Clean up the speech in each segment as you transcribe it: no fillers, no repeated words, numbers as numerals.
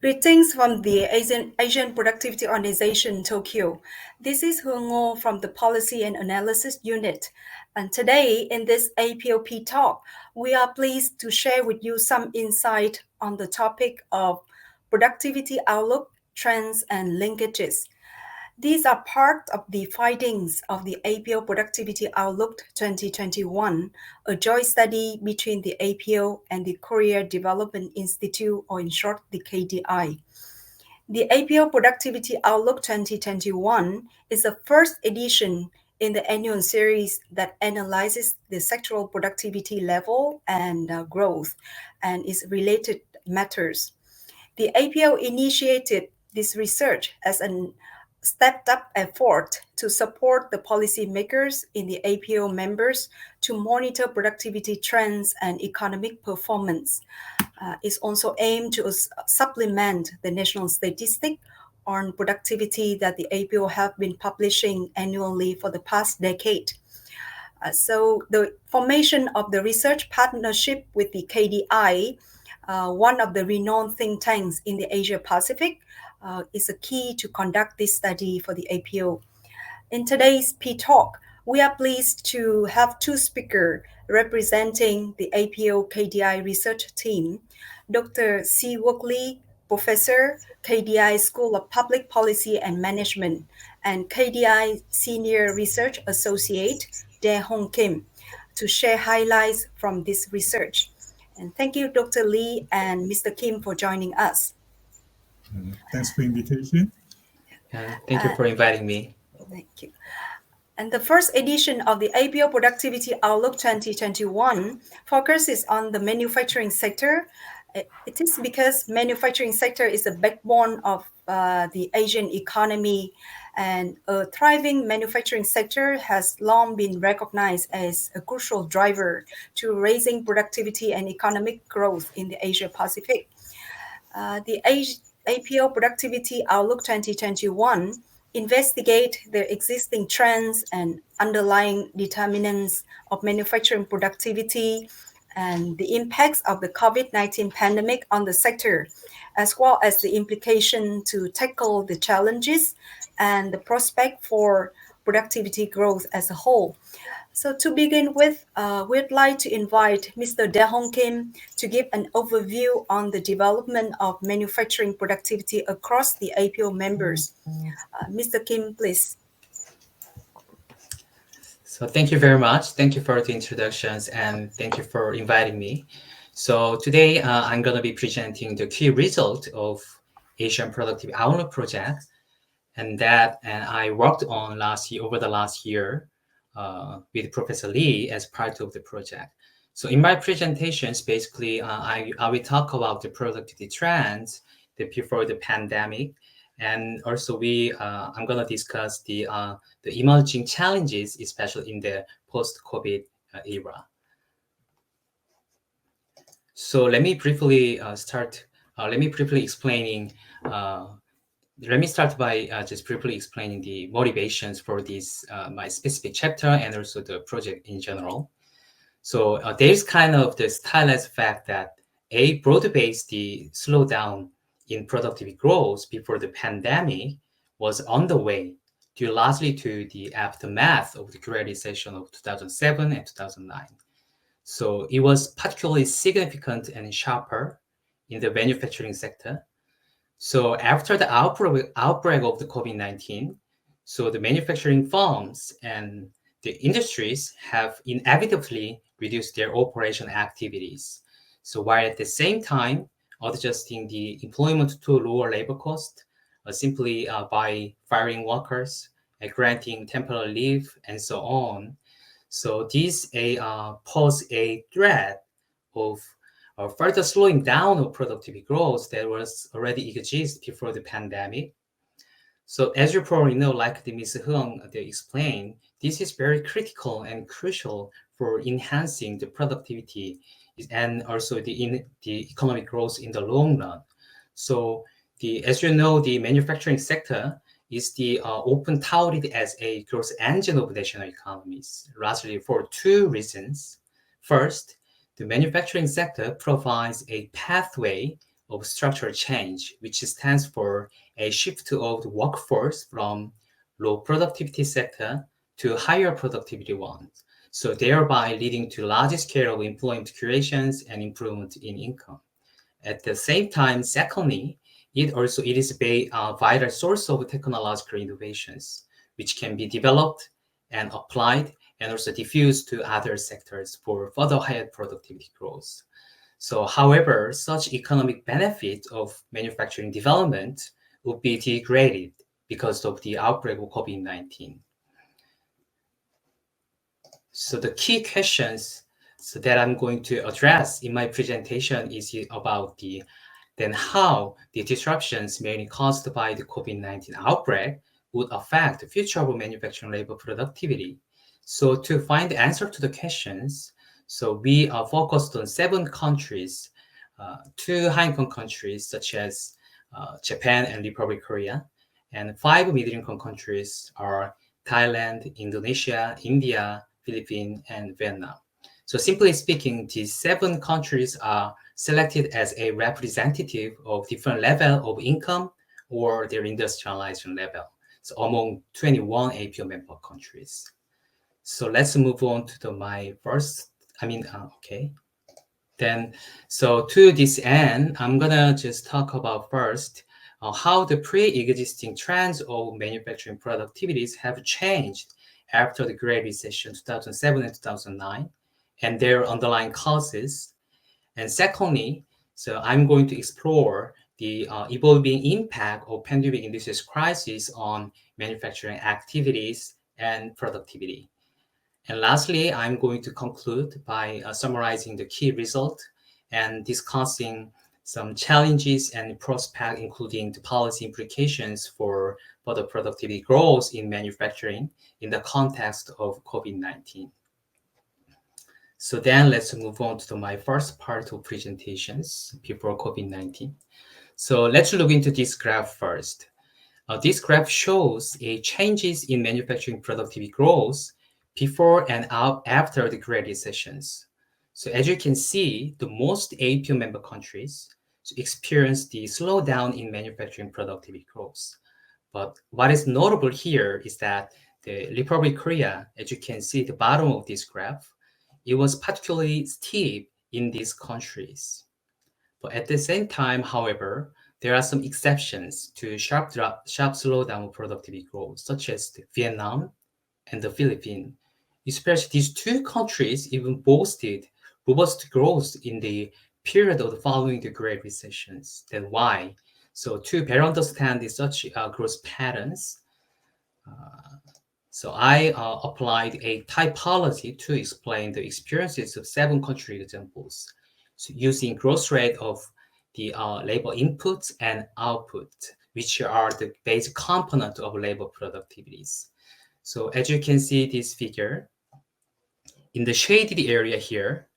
Greetings from the Asian Productivity Organization, Tokyo. This is Hương from the Policy and Analysis Unit. And today, in this APOP talk, we are pleased to share with you some insight on the topic of productivity outlook, trends, and linkages. These are part of the findings of the APO Productivity Outlook 2021, a joint study between the APO and the Korea Development Institute, or in short, the KDI. The APO Productivity Outlook 2021 is the first edition in the annual series that analyzes the sectoral productivity level and growth and its related matters. The APO initiated this research as an stepped-up effort to support the policymakers in the APO members to monitor productivity trends and economic performance. It's also aimed to supplement the national statistic on productivity that the APO have been publishing annually for the past decade. So the formation of the research partnership with the KDI, one of the renowned think tanks in the Asia Pacific, is a key to conduct this study for the APO. In today's P-Talk, we are pleased to have two speakers representing the APO KDI research team, Dr. Siwook Lee, Professor, KDI School of Public Policy and Management, and KDI Senior Research Associate, Daehong Kim, to share highlights from this research. And thank you, Dr. Lee and Mr. Kim, for joining us. Thanks for the invitation. Thank you for inviting me. Thank you. And the first edition of the APO Productivity Outlook 2021 focuses on the manufacturing sector. It is because manufacturing sector is the backbone of the Asian economy, and a thriving manufacturing sector has long been recognized as a crucial driver to raising productivity and economic growth in the Asia Pacific. The APO Productivity Outlook 2021 investigate the existing trends and underlying determinants of manufacturing productivity and the impacts of the COVID-19 pandemic on the sector, as well as the implication to tackle the challenges and the prospect for productivity growth as a whole. So to begin with, we'd like to invite Mr. Daehong Kim to give an overview on the development of manufacturing productivity across the APO members. Mr. Kim, please. So thank you very much. Thank you for the introductions and thank you for inviting me. So today I'm going to be presenting the key result of Asian Productivity Outlook project, and I worked on over the last year with Professor Lee as part of the project. So in my presentations, basically, I will talk about the productivity trends before the pandemic, and also I'm going to discuss the emerging challenges, especially in the post-COVID era. So let me briefly start. Let me start by just briefly explaining the motivations for this my specific chapter and also the project in general. So there's kind of the stylized fact that a broad-based the slowdown in productivity growth before the pandemic was on the way, due largely to the aftermath of the Great Recession of 2007 and 2009. So it was particularly significant and sharper in the manufacturing sector. So after the outbreak of the COVID-19, so the manufacturing firms and the industries have inevitably reduced their operation activities. So while at the same time adjusting the employment to lower labor cost, simply by firing workers, granting temporary leave, and so on. So these pose a threat of further slowing down of productivity growth that was already exist before the pandemic. So as you probably know, like the Ms. Hung explained, this is very critical and crucial for enhancing the productivity and also the economic growth in the long run. So as you know, the manufacturing sector is often touted as a growth engine of national economies, largely for two reasons. First, the manufacturing sector provides a pathway of structural change, which stands for a shift of the workforce from low productivity sector to higher productivity ones, so thereby leading to large scale of employment creations and improvement in income. At the same time, secondly, it is a vital source of technological innovations, which can be developed and applied and also diffused to other sectors for further higher productivity growth. So, however, such economic benefit of manufacturing development would be degraded because of the outbreak of COVID-19. So the key questions that I'm going to address in my presentation is about then how the disruptions mainly caused by the COVID-19 outbreak would affect the future of manufacturing labor productivity. So to find the answer to the questions, so we are focused on 7 countries, 2 high-income countries such as Japan and Republic Korea, and 5 middle-income countries are Thailand, Indonesia, India, Philippines, and Vietnam. So simply speaking, these 7 countries are selected as a representative of different level of income or their industrialization level. So among 21 APO member countries. So let's move on to my first, okay. Then, so to this end, I'm gonna just talk about first how the pre-existing trends of manufacturing productivities have changed after the Great Recession 2007 and 2009 and their underlying causes. And secondly, so I'm going to explore the evolving impact of pandemic-induced crisis on manufacturing activities and productivity. And lastly, I'm going to conclude by summarizing the key result and discussing some challenges and prospects, including the policy implications for further productivity growth in manufacturing in the context of COVID-19. So then let's move on to my first part of presentations before COVID-19. So let's look into this graph first. This graph shows changes in manufacturing productivity growth before and after the Great Recessions. So as you can see, the most APO member countries experienced the slowdown in manufacturing productivity growth. But what is notable here is that the Republic of Korea, as you can see at the bottom of this graph, it was particularly steep in these countries. But at the same time, however, there are some exceptions to sharp slowdown of productivity growth, such as Vietnam and the Philippines. Especially these 2 countries even boasted robust growth in the period of the following the Great Recessions. Then why? So to better understand such growth patterns, so I applied a typology to explain the experiences of 7 country examples. So using growth rate of the labor inputs and output, which are the basic component of labor productivities. So as you can see this figure, in the shaded area here,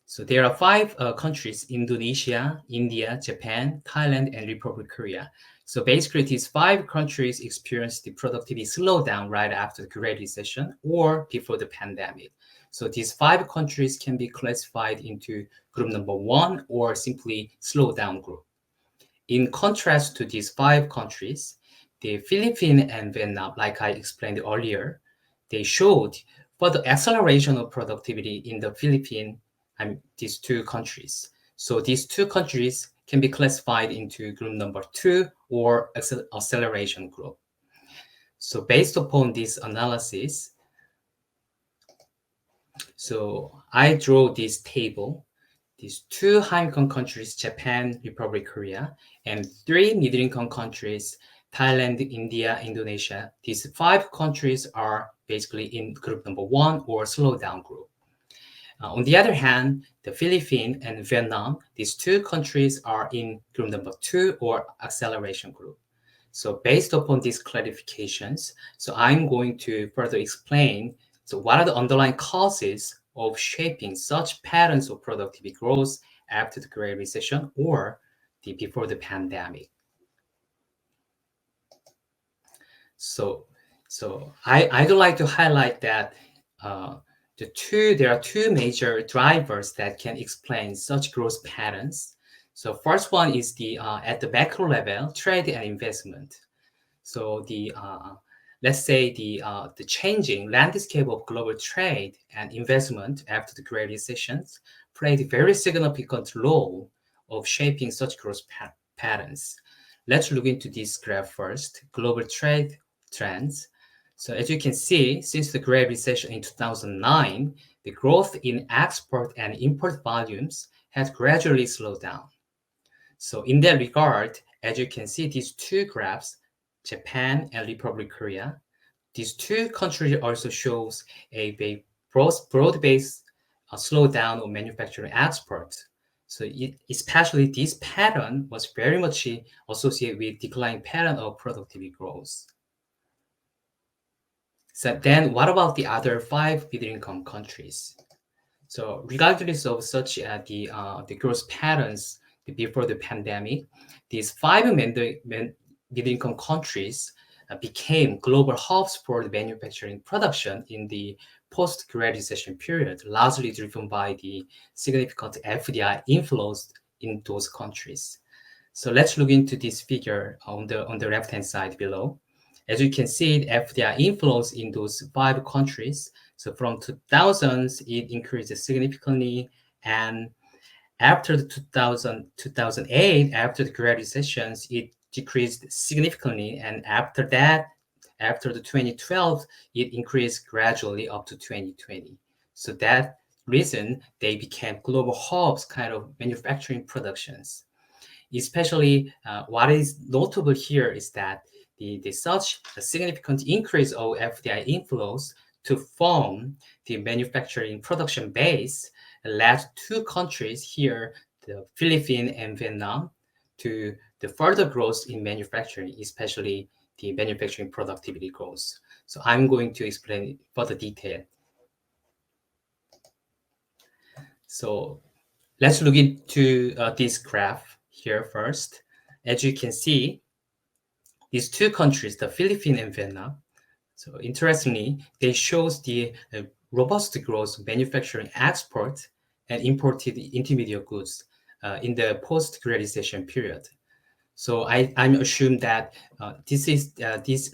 so there are 5 countries: Indonesia, India, Japan, Thailand, and Republic of Korea. So basically, these 5 countries experienced the productivity slowdown right after the Great Recession or before the pandemic. So these 5 countries can be classified into group number 1 or simply slowdown group. In contrast to these 5 countries, the Philippines and Vietnam, like I explained earlier, they showed further acceleration of productivity in the Philippines and these 2 countries. So these 2 countries can be classified into group number 2 or acceleration group. So based upon this analysis, so I draw this table. These 2 high-income countries, Japan, Republic of Korea, and 3 middle-income countries, Thailand, India, Indonesia. These 5 countries are basically in group number 1 or slowdown group. On the other hand, the Philippines and Vietnam, these 2 countries are in group number 2 or acceleration group. So based upon these clarifications, so I'm going to further explain, so what are the underlying causes of shaping such patterns of productivity growth after the Great Recession or before the pandemic. So I'd like to highlight that there are 2 major drivers that can explain such growth patterns. So first one is the at the macro level, trade and investment. So the let's say the changing landscape of global trade and investment after the Great Recessions played a very significant role of shaping such growth patterns. Let's look into this graph first. Global trade trends. So as you can see, since the Great Recession in 2009, the growth in export and import volumes has gradually slowed down. So in that regard, as you can see, these two graphs, Japan and Republic Korea, these two countries also shows a broad-based slowdown of manufacturing exports. So especially this pattern was very much associated with declining pattern of productivity growth. So then what about the other 5 middle-income countries? So regardless of such the growth patterns before the pandemic, these 5 middle-income countries became global hubs for the manufacturing production in the post-Great Recession period, largely driven by the significant FDI inflows in those countries. So let's look into this figure on the left-hand side below. As you can see, the FDI inflows in those 5 countries. So from 2000s, it increased significantly, and after the 2008, after the Great Recessions, it decreased significantly, and after that, after the 2012, it increased gradually up to 2020. So that reason they became global hubs, kind of manufacturing productions. Especially what is notable here is that the such a significant increase of FDI inflows to form the manufacturing production base led 2 countries here, the Philippines and Vietnam, to the further growth in manufacturing, especially the manufacturing productivity growth. So I'm going to explain further detail. So let's look into this graph here first. As you can see, these 2 countries, the Philippines and Vietnam, so interestingly, they shows the robust growth of manufacturing export and imported intermediate goods in the post-Great Recession period. So I'm assumed that this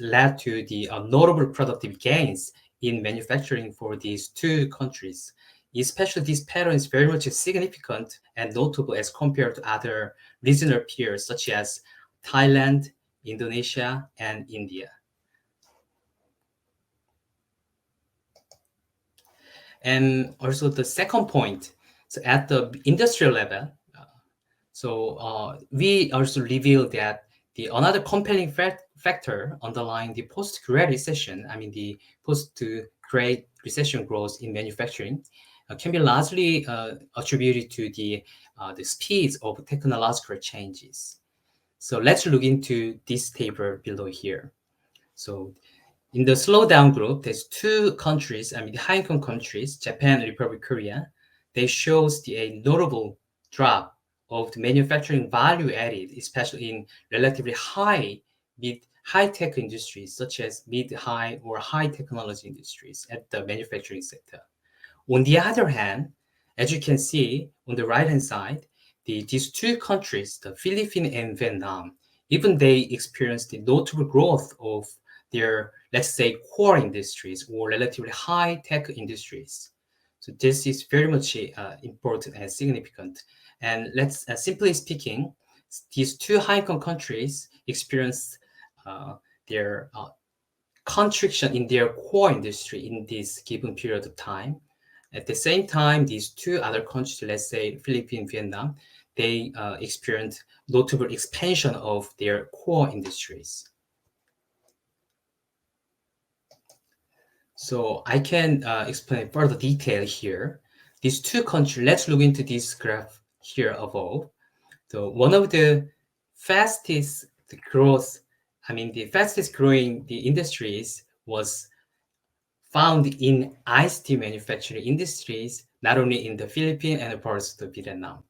led to the notable productive gains in manufacturing for these 2 countries. Especially this pattern is very much significant and notable as compared to other regional peers such as Thailand, Indonesia, and India. And also the second point, so at the industrial level, we also revealed that the another compelling factor underlying the post-Great Recession, I mean the post-Great Recession growth in manufacturing, can be largely attributed to the speeds of technological changes. So let's look into this table below here. So in the slowdown group, there's 2 countries, I mean the high-income countries, Japan and Republic Korea. They shows a notable drop of the manufacturing value added, especially in relatively high-tech industries, such as mid-high or high technology industries at the manufacturing sector. On the other hand, as you can see on the right-hand side, these 2 countries, the Philippines and Vietnam, even they experienced the notable growth of their, let's say, core industries or relatively high-tech industries. So this is very much important and significant. And let's simply speaking, these 2 high-income countries experienced their contraction in their core industry in this given period of time. At the same time, these 2 other countries, let's say Philippines, Vietnam, they experienced notable expansion of their core industries. So I can explain further detail here. These 2 countries, let's look into this graph here above. So one of the fastest growth, the fastest growing the industries was found in ICT manufacturing industries, not only in the Philippines and parts of Vietnam.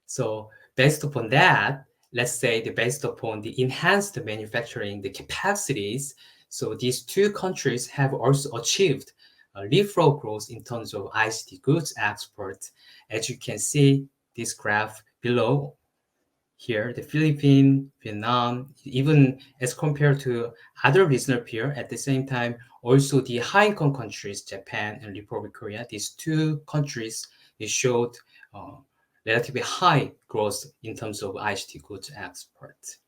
So based upon that, let's say based upon the enhanced manufacturing, the capacities, so these 2 countries have also achieved leapfrog growth in terms of ICT goods export. As you can see, this graph below here, the Philippines, Vietnam, even as compared to other regional peers, at the same time, also the high-income countries, Japan and Republic Korea, these two countries, they showed relatively high growth in terms of ICT goods export.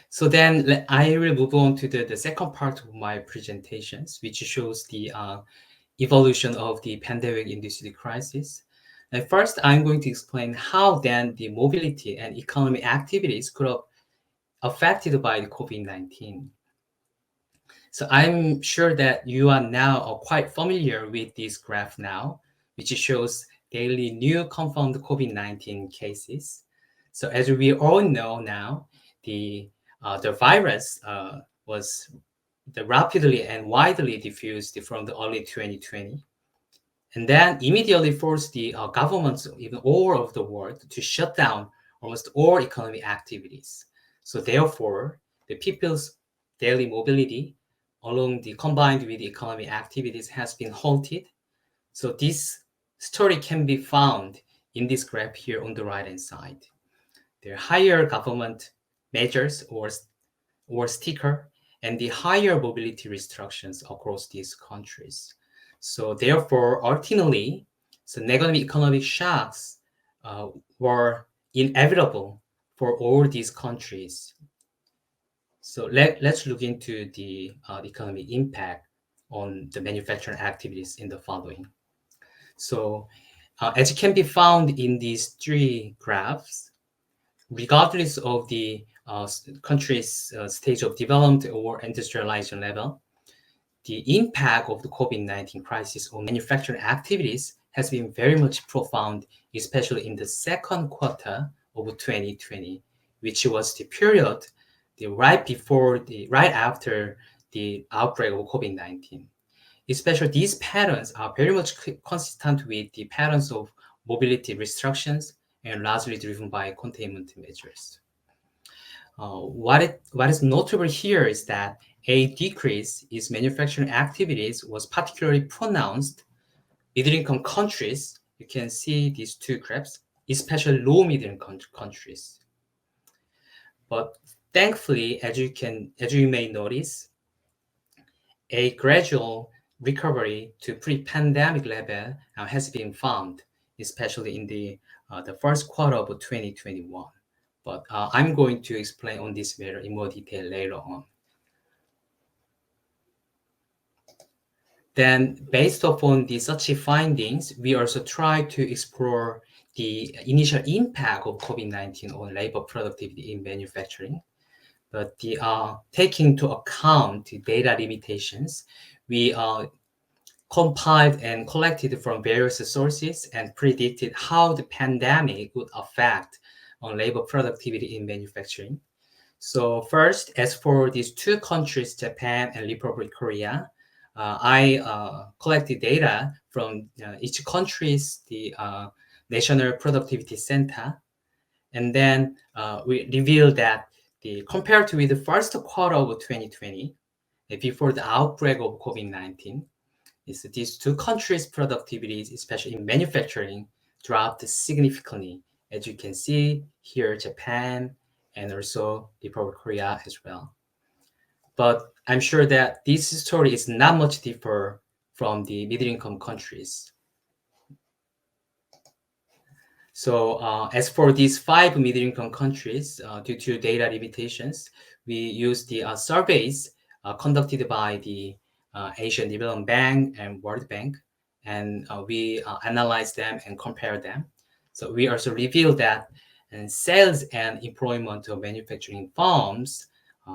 So then I will move on to the second part of my presentations, which shows the evolution of the pandemic-induced crisis. And first, I'm going to explain how then the mobility and economic activities could have affected by the COVID-19. So I'm sure that you are now quite familiar with this graph now, which shows daily new confirmed COVID-19 cases. So as we all know now, the virus was rapidly and widely diffused from the early 2020, and then immediately forced the governments even all over the world to shut down almost all economic activities. So therefore, the people's daily mobility along the combined with the economic activities has been halted. So this story can be found in this graph here on the right hand side. There are higher government measures or sticker and the higher mobility restrictions across these countries. So therefore, ultimately, so negative economic shocks were inevitable for all these countries. So let's look into the economic impact on the manufacturing activities in the following. So as can be found in these three graphs, regardless of the country's stage of development or industrialization level, the impact of the COVID-19 crisis on manufacturing activities has been very much profound, especially in the second quarter of 2020, which was the period right after the outbreak of COVID-19. Especially these patterns are very much consistent with the patterns of mobility restrictions and largely driven by containment measures. What is notable here is that a decrease in manufacturing activities was particularly pronounced middle-income countries. You can see these two graphs, especially low-middle-income countries. But thankfully, as you may notice, a gradual recovery to pre-pandemic level has been found, especially in the first quarter of 2021. But I'm going to explain on this matter in more detail later on. Then, based upon the such findings, we also try to explore the initial impact of COVID-19 on labor productivity in manufacturing. But taking into account the data limitations, we compiled and collected from various sources and predicted how the pandemic would affect on labor productivity in manufacturing. So first, as for these two countries, Japan and Republic Korea, I collected data from each country's the National Productivity Center, and then we revealed that compared to the first quarter of 2020, before the outbreak of COVID-19, these two countries' productivities, especially in manufacturing, dropped significantly. As you can see here, Japan and also Republic Korea as well. But I'm sure that this story is not much different from the middle-income countries. So as for these 5 middle-income countries, due to data limitations, we used the surveys conducted by the Asian Development Bank and World Bank, and we analyzed them and compared them. So we also revealed that sales and employment of manufacturing firms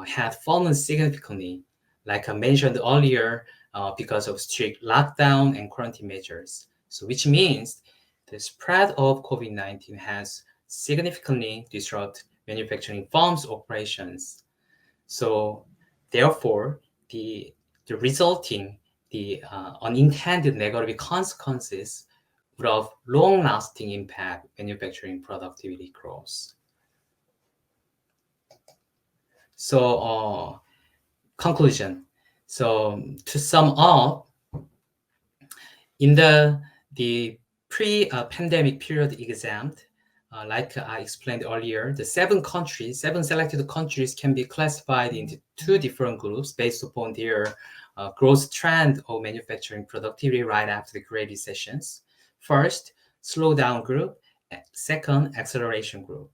had fallen significantly, like I mentioned earlier, because of strict lockdown and quarantine measures. So which means the spread of COVID-19 has significantly disrupted manufacturing firms' operations. So therefore, the resulting unintended negative consequences would have long-lasting impact manufacturing productivity growth. So conclusion. So to sum up, in the pre-pandemic period exam, like I explained earlier, the seven selected countries can be classified into two different groups based upon their growth trend of manufacturing productivity right after the Great Recessions. First, slowdown group, second, acceleration group.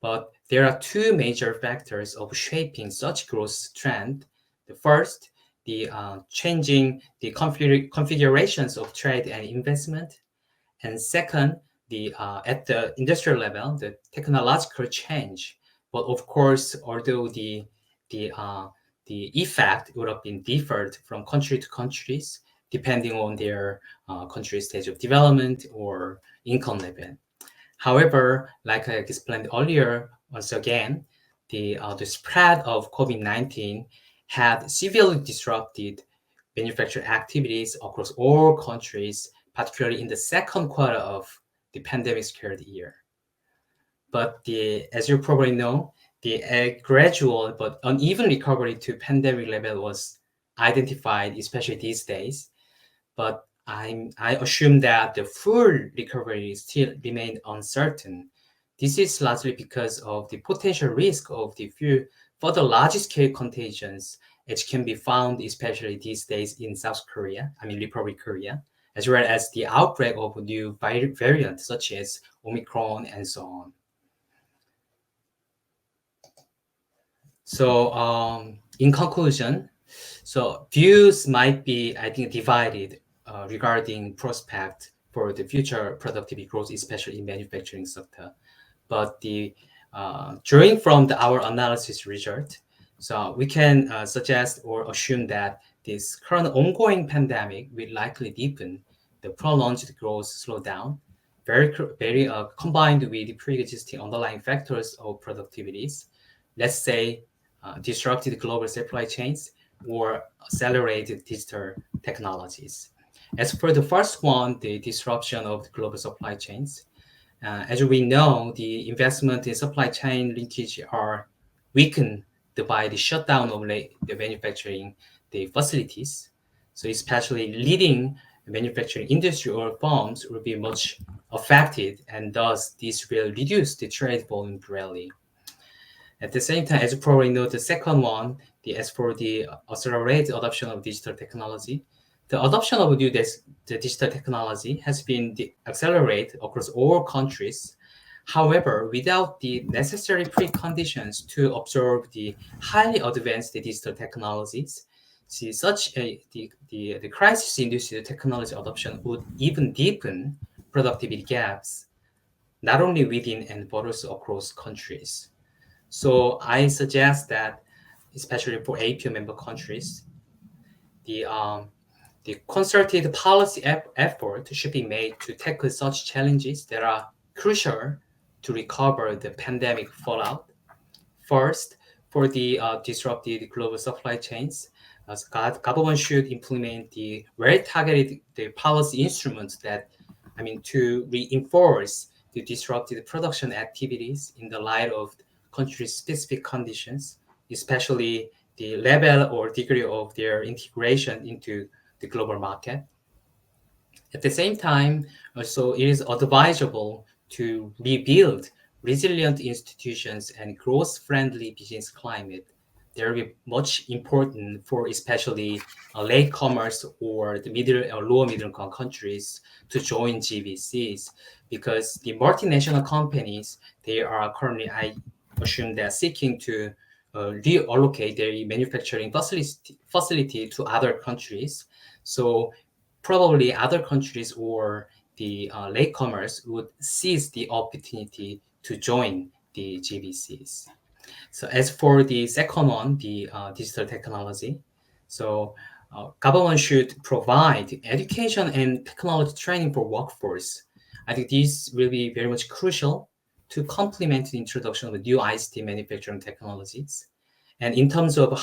But there are two major factors of shaping such growth trend. The first, the changing the configurations of trade and investment, and second, the at the industrial level, the technological change. But of course, although the effect would have been differed from country to countries depending on their country stage of development or income level. However, like I explained earlier, once again, the spread of COVID-19 had severely disrupted manufacturing activities across all countries, particularly in the second quarter of the pandemic-scared year. But as you probably know, the gradual but uneven recovery to pandemic level was identified, especially these days. But I assume that the full recovery still remained uncertain. This is largely because of the potential risk of the few further large-scale contagions, which can be found especially these days in Republic Korea, as well as the outbreak of new variants such as Omicron and so on. So in conclusion, so views might be, I think, divided regarding prospect for the future productivity growth, especially in manufacturing sector. But drawing from our analysis result, so we can suggest or assume that this current ongoing pandemic will likely deepen the prolonged growth slowdown, very combined with the pre-existing underlying factors of productivities. Let's say disrupted global supply chains or accelerated digital technologies. As for the first one, the disruption of the global supply chains, as we know, the investment in supply chain linkage are weakened by the shutdown of the manufacturing the facilities. So especially leading manufacturing industry or firms will be much affected, and thus this will reduce the trade volume greatly. At the same time, as you probably know, the second one, as for the accelerated adoption of digital technology, the adoption of the digital technology has been accelerated across all countries. However, without the necessary preconditions to absorb the highly advanced digital technologies, the crisis-induced technology adoption would even deepen productivity gaps, not only within and but also across countries. So I suggest that, especially for APO member countries, the concerted policy effort should be made to tackle such challenges that are crucial to recover the pandemic fallout. First, for the disrupted global supply chains, government should implement the well-targeted policy instruments to reinforce the disrupted production activities in the light of country-specific conditions, especially the level or degree of their integration into the global market. At the same time, also it is advisable to rebuild resilient institutions and growth-friendly business climate. They will be much important for especially latecomers or the middle or lower middle income countries to join GVCs, because the multinational companies, they are currently, I assume, they're seeking to reallocate their manufacturing facility to other countries. So probably other countries or the latecomers would seize the opportunity to join the GVCs. So as for the second one, the digital technology, so government should provide education and technology training for workforce. I think this will be very much crucial to complement the introduction of new ICT manufacturing technologies. And in terms of the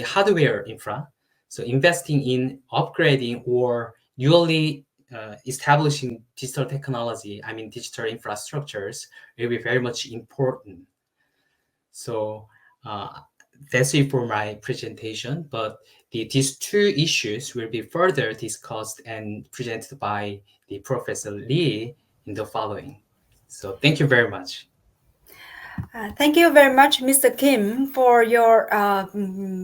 hardware infra, so investing in upgrading or newly establishing digital technology, digital infrastructures will be very much important. So that's it for my presentation. But these two issues will be further discussed and presented by the Professor Lee in the following. So thank you very much. Thank you very much, Mr. Kim, for your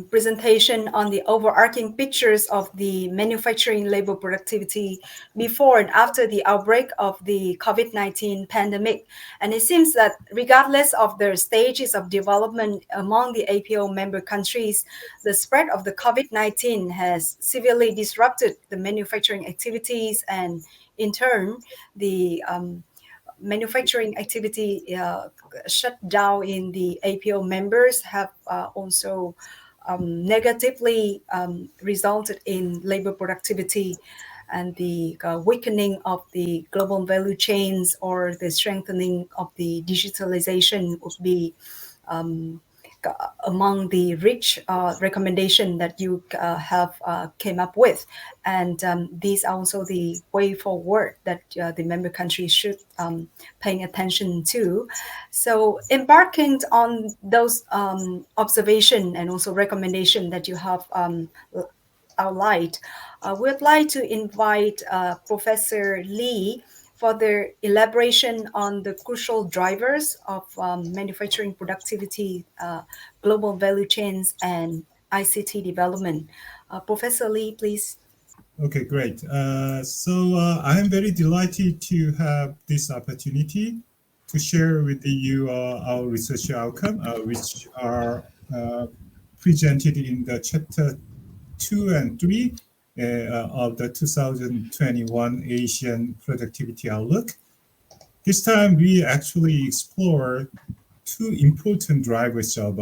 presentation on the overarching pictures of the manufacturing labor productivity before and after the outbreak of the COVID-19 pandemic. And it seems that regardless of the stages of development among the APO member countries, the spread of the COVID-19 has severely disrupted the manufacturing activities, and in turn, the manufacturing activity shut down in the APO members have also negatively resulted in labor productivity, and the weakening of the global value chains or the strengthening of the digitalization would be among the rich recommendation that you have came up with. And these are also the way forward that the member countries should paying attention to. So embarking on those observation and also recommendation that you have outlined, we'd like to invite Professor Lee for the elaboration on the crucial drivers of manufacturing productivity, global value chains, and ICT development. Professor Lee, please. Okay, great. I am very delighted to have this opportunity to share with you our research outcome, which are presented in the chapter 2 and 3 of the 2021 Asian Productivity Outlook. This time, we actually explore two important drivers of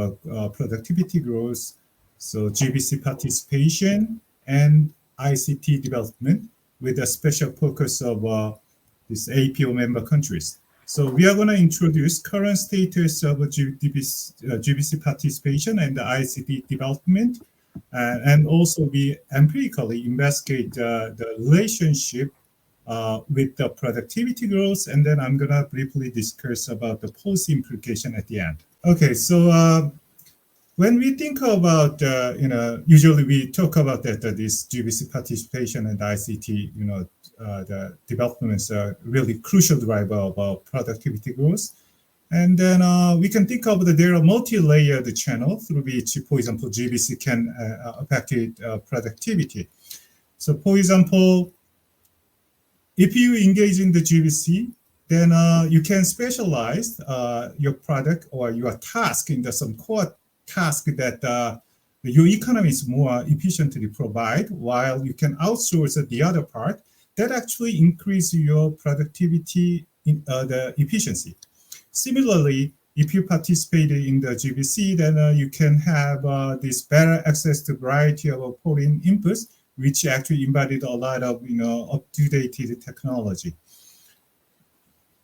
productivity growth, so GVC participation and ICT development, with a special focus of these APO member countries. So we are going to introduce current status of GVC participation and the ICT development, and also we empirically investigate the relationship with the productivity growth, and then I'm going to briefly discuss about the policy implication at the end. Okay, so when we think about, usually we talk about that this GVC participation and ICT, the developments are really crucial driver of productivity growth. And then we can think of there are multi-layered channel through which, for example, GVC can affect productivity. So, for example, if you engage in the GVC, then you can specialize your product or your task into some core task that your economies more efficiently provide, while you can outsource the other part that actually increase your productivity in the efficiency. Similarly, if you participate in the GVC, then you can have this better access to variety of foreign inputs, which actually embodied a lot of up-to-date technology.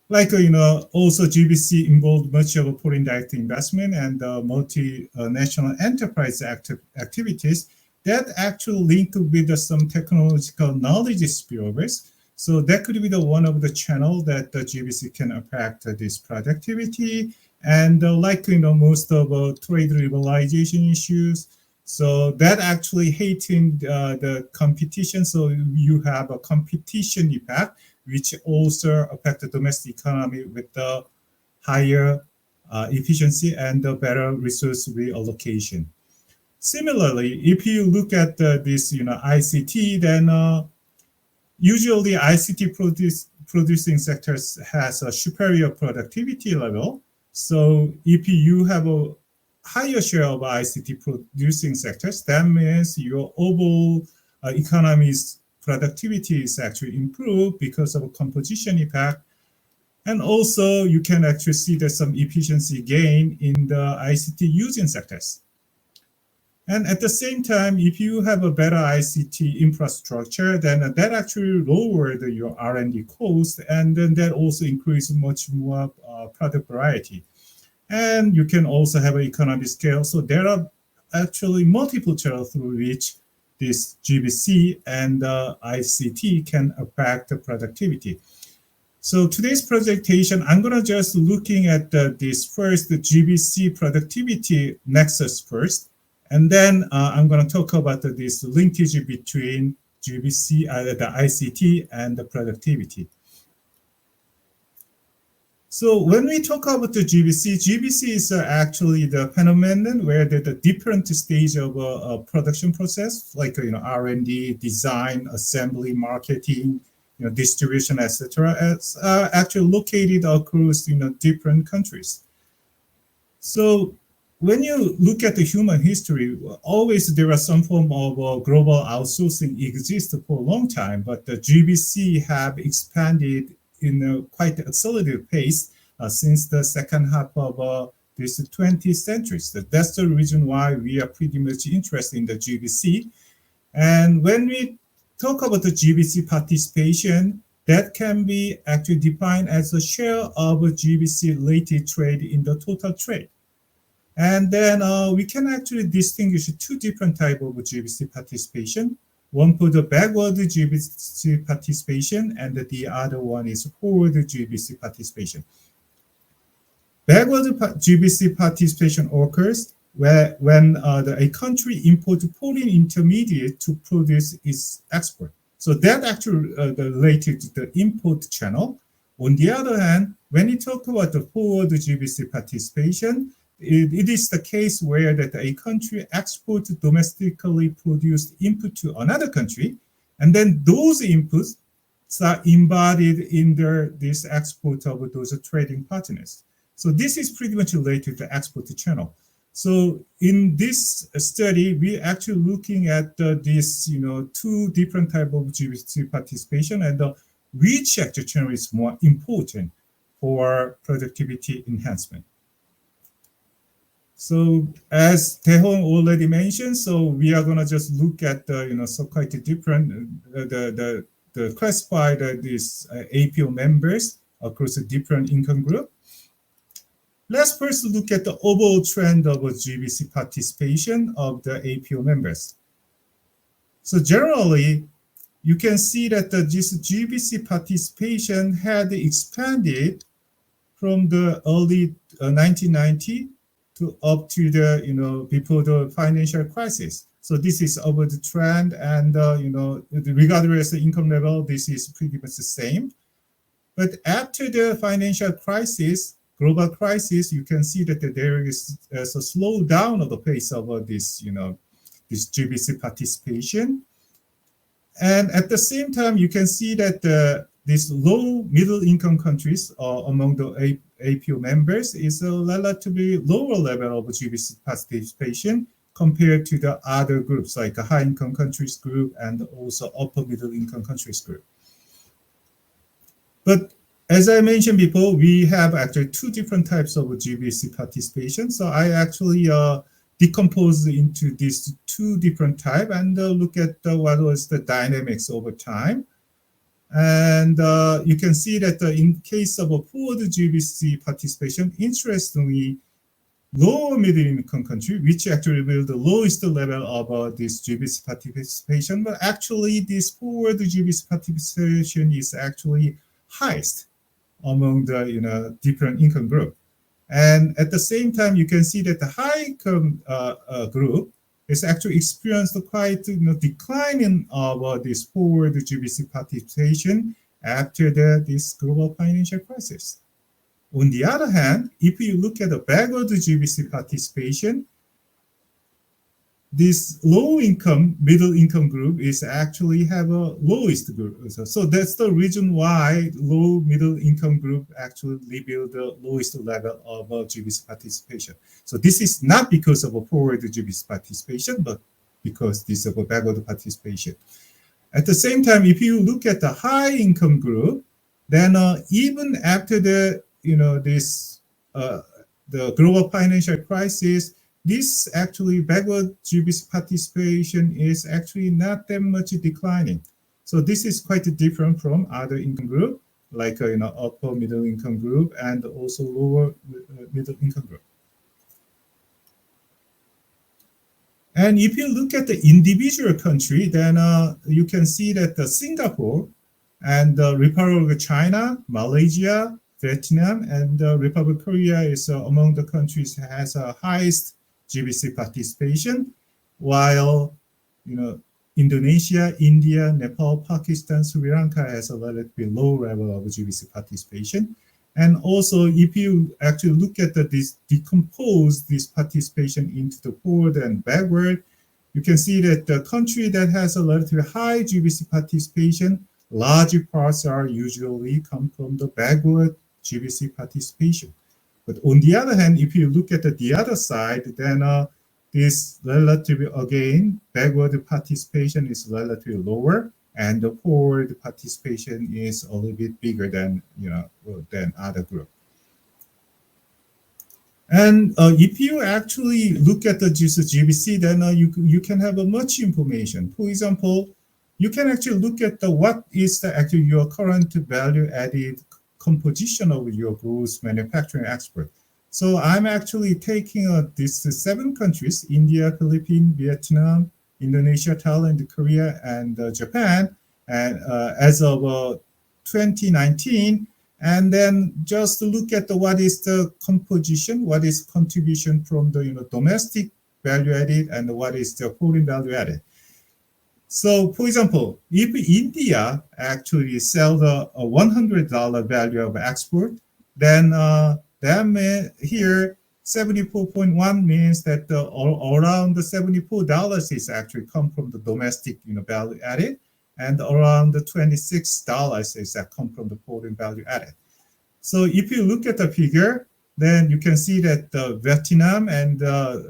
Like also GVC involved much of foreign direct investment and multinational enterprise activities that actually link with some technological knowledge spillovers. So that could be the one of the channel that the GVC can affect this productivity. And most of trade liberalization issues, so that actually heightened the competition. So you have a competition effect, which also affect the domestic economy with the higher efficiency and the better resource reallocation. Similarly, if you look at this, ICT, then usually ICT producing sectors has a superior productivity level. So if you have a higher share of ICT producing sectors, that means your overall economy's productivity is actually improved because of a composition effect. And also you can actually see there's some efficiency gain in the ICT using sectors. And at the same time, if you have a better ICT infrastructure, then that actually lowered your R&D cost, and then that also increases much more product variety. And you can also have an economy scale. So there are actually multiple channels through which this GVC and ICT can affect the productivity. So today's presentation, I'm going to just looking at this first, the GVC productivity nexus first, and then I'm going to talk about this linkage between GVC, the ICT, and the productivity. So when we talk about the GVC, GVC is actually the phenomenon where the different stage of a production process, like R&D, design, assembly, marketing, distribution, etc., is actually located across different countries. So when you look at the human history, always there are some form of global outsourcing exists for a long time, but the GVC have expanded in a quite accelerated pace since the second half of this 20th century. So that's the reason why we are pretty much interested in the GVC. And when we talk about the GVC participation, that can be actually defined as a share of GVC-related trade in the total trade. And then we can actually distinguish two different types of GVC participation. One for the backward GVC participation, and the other one is forward GVC participation. Backward GVC participation occurs when a country imports foreign intermediate to produce its export. So that actually related to the import channel. On the other hand, when you talk about the forward GVC participation, it is the case where that a country exports domestically produced input to another country, and then those inputs are embodied in this export of those trading partners. So this is pretty much related to export channel. So in this study, we're actually looking at these, two different types of GVC participation and which actual channel is more important for productivity enhancement. So as Daehong already mentioned, so we are going to just look at so quite different the classified these APO members across a different income group. Let's first look at the overall trend of GVC participation of the APO members. So generally, you can see that this GVC participation had expanded from the early 1990 to up to the before the financial crisis. So this is over the trend, and regardless of income level, this is pretty much the same. But after the financial crisis, global crisis, you can see that there is a slowdown of the pace of this this GVC participation. And at the same time, you can see that these low middle income countries among the APO members is a relatively lower level of GVC participation compared to the other groups like a high income countries group and also upper middle income countries group. But as I mentioned before, we have actually two different types of GVC participation. So I actually decompose into these two different types and look at what was the dynamics over time. And you can see that in case of a forward GVC participation, interestingly, lower middle income country, which actually will the lowest level of this GVC participation, but actually this forward GVC participation is actually highest among the different income group. And at the same time, you can see that the high income group is actually experienced quite declining of this forward GVC participation after this global financial crisis. On the other hand, if you look at the backward GVC participation, this low income, middle income group is actually have a lowest group. So that's the reason why low middle income group actually reveal the lowest level of GVC participation. So this is not because of a forward GVC participation, but because this is a backward participation. At the same time, if you look at the high income group, then even after the the global financial crisis, this actually backward GVC participation is actually not that much declining. So this is quite different from other income group, like upper middle income group and also lower middle income group. And if you look at the individual country, then you can see that Singapore And Republic of China, Malaysia, Vietnam, and Republic of Korea is among the countries that has the highest GVC participation, while Indonesia, India, Nepal, Pakistan, Sri Lanka has a relatively low level of GVC participation. And also, if you actually look at decompose this participation into the forward and backward, you can see that the country that has a relatively high GVC participation, large parts are usually come from the backward GVC participation. But on the other hand, if you look at the other side, then this relatively, again, backward participation is relatively lower, and the forward participation is a little bit bigger than than other group. And if you actually look at the GVC, then you can have much information. For example, you can actually look at what is actually your current value added composition of your gross manufacturing export. So I'm actually taking these 7 countries: India, Philippines, Vietnam, Indonesia, Thailand, Korea, and Japan, and as of 2019. And then just look at what is the composition, what is contribution from the domestic value added, and what is the foreign value added. So, for example, if India actually sells a $100 value of export, then here 74.1 means that around the $74 is actually come from the domestic value added, and around the $26 is that come from the foreign value added. So if you look at the figure, then you can see that Vietnam and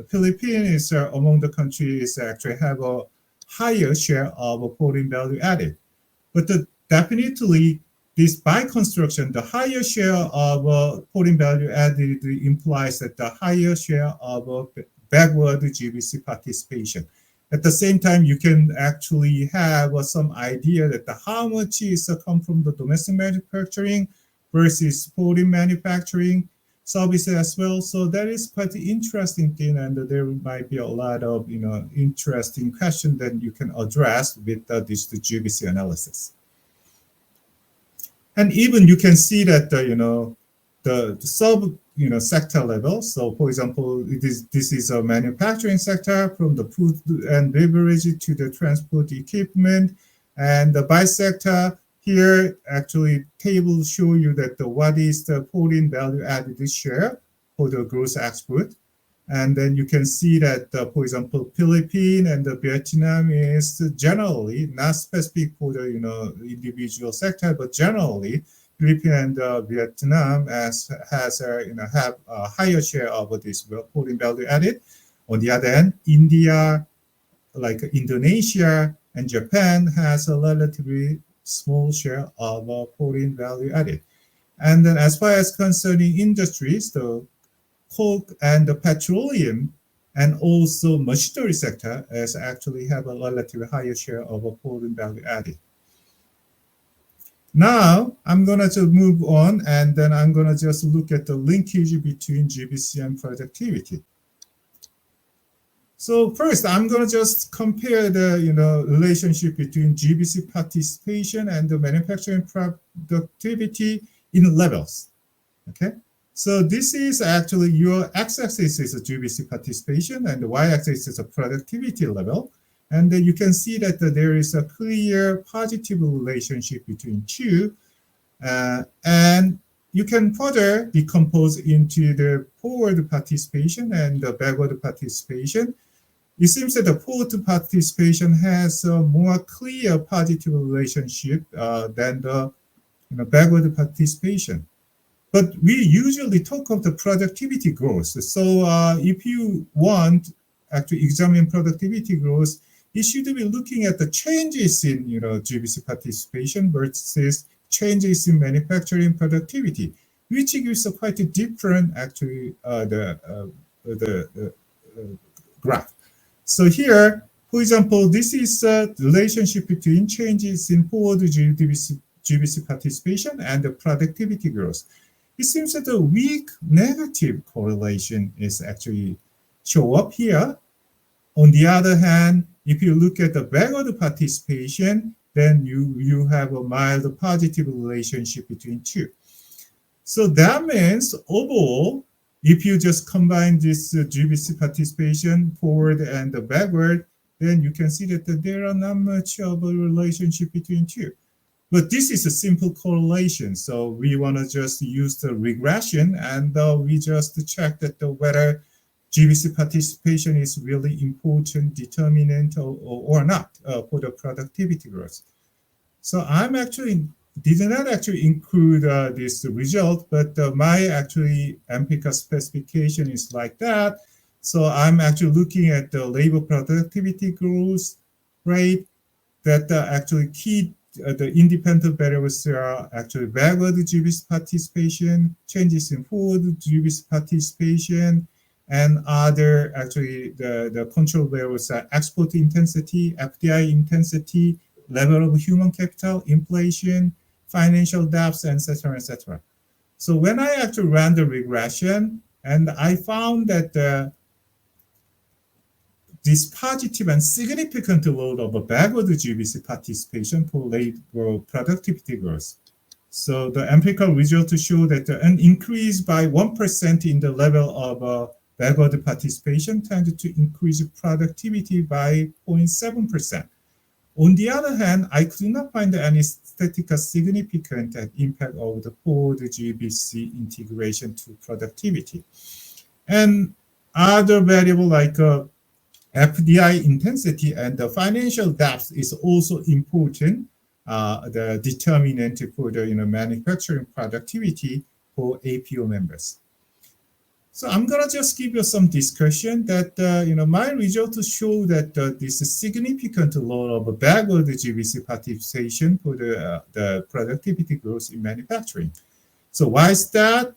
Philippines are among the countries that actually have a higher share of foreign value added. But definitely, this by construction, the higher share of foreign value added implies that the higher share of backward GVC participation. At the same time, you can actually have some idea that how much is come from the domestic manufacturing versus foreign manufacturing services as well. So that is quite interesting thing, and there might be a lot of interesting questions that you can address with this GVC analysis. And even you can see that the sub sector level. So for example, this is a manufacturing sector, from the food and beverage to the transport equipment, and the by sector here actually tables show you that what is the foreign value added share for the gross export. And then you can see that, for example, Philippines and Vietnam is generally not specific for the individual sector, but generally Philippines and Vietnam have a higher share of this foreign value added. On the other hand, India, like Indonesia and Japan, has a relatively small share of foreign value added. And then as far as concerning industries, the coke and the petroleum and also machinery sector as actually have a relatively higher share of foreign value added. Now I'm going to move on, and then I'm going to just look at the linkage between GVC and productivity. So first, I'm going to just compare the relationship between GVC participation and the manufacturing productivity in levels. Okay. So this is actually your x-axis is a GVC participation, and the y-axis is a productivity level. And then you can see that there is a clear positive relationship between two. And you can further decompose into the forward participation and the backward participation. It seems that the forward participation has a more clear positive relationship than the backward participation. But we usually talk of the productivity growth. So if you want to examine productivity growth, you should be looking at the changes in GVC participation versus changes in manufacturing productivity, which gives a quite a different actually the graph. So here, for example, this is the relationship between changes in forward GVC participation and the productivity growth. It seems that a weak negative correlation is actually show up here. On the other hand, if you look at the backward participation, then you have a mild positive relationship between two. So that means overall, if you just combine this GVC participation forward and backward, then you can see that there are not much of a relationship between two. But this is a simple correlation. So we want to just use the regression and we just check that whether GVC participation is really important determinant or not for the productivity growth. So I'm actually did not actually include this result, but my actually empirical specification is like that. So I'm actually looking at the labor productivity growth rate that actually key the independent variables are actually backward GVC participation, changes in forward GVC participation, and other actually the control variables are export intensity, FDI intensity, level of human capital, inflation, financial debts, etc., etc. So when I actually ran the regression, and I found that this positive and significant load of a backward GVC participation for labor productivity growth. So the empirical results show that an increase by 1% in the level of backward participation tended to increase productivity by 0.7%. On the other hand, I could not find any statistical significant impact of the forward GVC integration to productivity. And other variable like FDI intensity and the financial depth is also important, the determinant for the manufacturing productivity for APO members. So I'm gonna just give you some discussion that my results show that this significant load of backward GVC participation for the productivity growth in manufacturing. So why is that?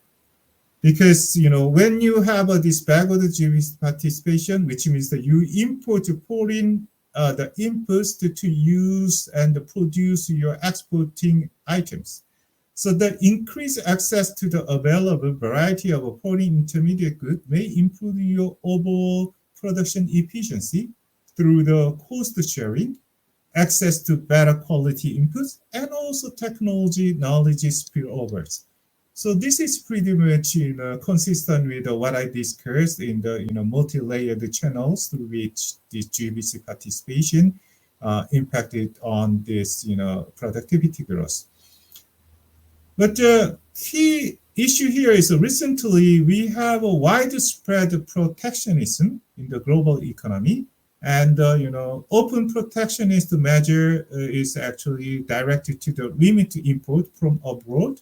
Because when you have this backward GVC participation, which means that you import foreign the inputs to use and produce your exporting items. So the increased access to the available variety of foreign intermediate goods may improve your overall production efficiency through the cost sharing, access to better quality inputs, and also technology knowledge spillovers. So this is pretty much consistent with what I discussed in the multi-layered channels through which this GVC participation impacted on this productivity growth. But the key issue here is recently we have a widespread protectionism in the global economy, and open protectionist measure is actually directed to the limit import from abroad.